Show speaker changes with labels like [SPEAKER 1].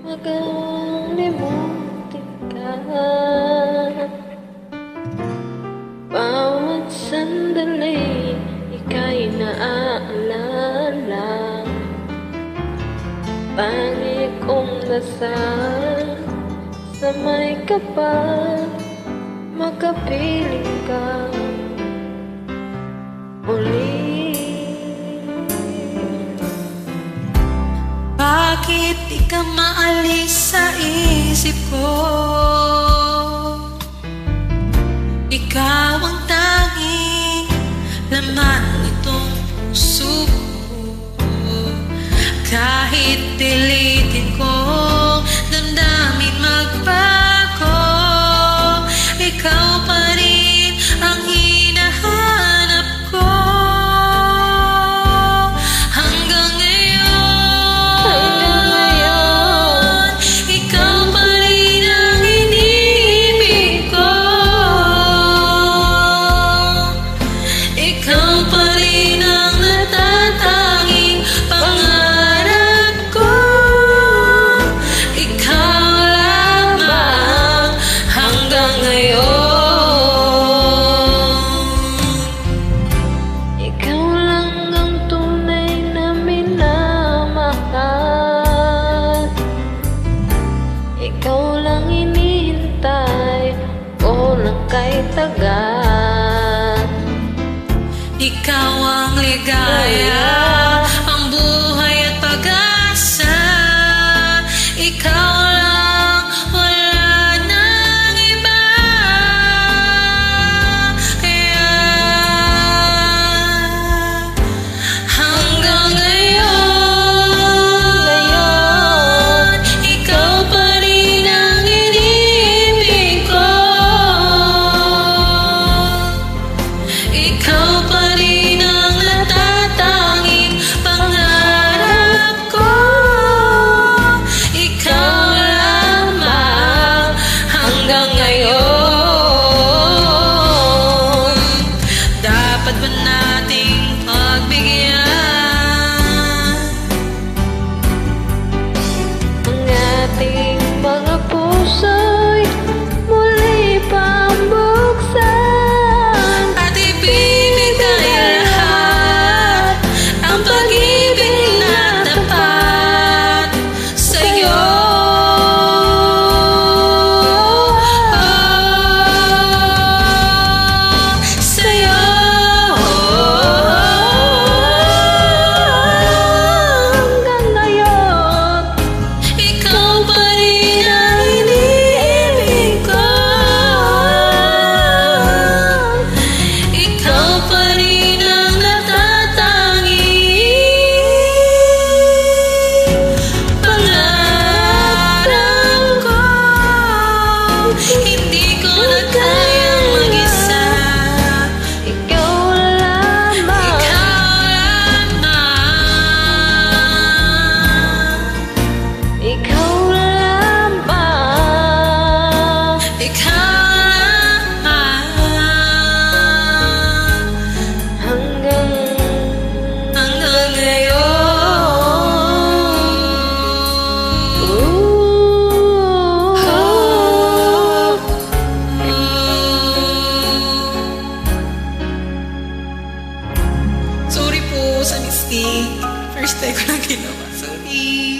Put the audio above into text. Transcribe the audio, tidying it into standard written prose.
[SPEAKER 1] makalimutin ka. Bawat sandali ika'y naaalala. Tangi kong dasal sa may kapal, makapiling ka uli.
[SPEAKER 2] Bakit di ka maalis sa isip ko? Ikaw ang tanging laman nitong puso ko. Kahit pilitin ko damdamin magbago, ikaw pa rin ang hinahanap ko. Hanggang ngayon, ikaw pa rin ang iniibig ko. Ikaw pa rin ang natatanging pangarap ko. Ikaw lamang hanggang ngayon.
[SPEAKER 1] Ikaw lang ang tunay na minamahal. Ikaw lang inihintay ko lang kay tagal.
[SPEAKER 2] Ikaw ang ligaya, ang buhay at pag-asa. Ikaw lang, wala nang iba. Kaya hanggang ngayon, ikaw pa rin ang iniibig ko. Ikaw pa rin ang natatanging pangarap ko. Ikaw lamang hanggang ngayon. Dapat ba nating pagbigyan
[SPEAKER 1] Ang ating mga puso'y muli pang buksan
[SPEAKER 2] at ibibigay lahat ang pag-ibig na tapat sa'yo? Sa'yo.
[SPEAKER 1] hanggang ngayon.
[SPEAKER 2] Ikaw pa rin ang iniibig ko. Ikaw pa rin ang natatanging pangarap ko. Hindi ko na kayang mag-isa.
[SPEAKER 1] Ikaw lamang,
[SPEAKER 2] Ikaw lamang.
[SPEAKER 1] ikaw lamang,
[SPEAKER 2] Ikaw lamang
[SPEAKER 1] hanggang
[SPEAKER 2] ngayon. Sorry po sa mistake. First time ko lang ginawa. Sorry.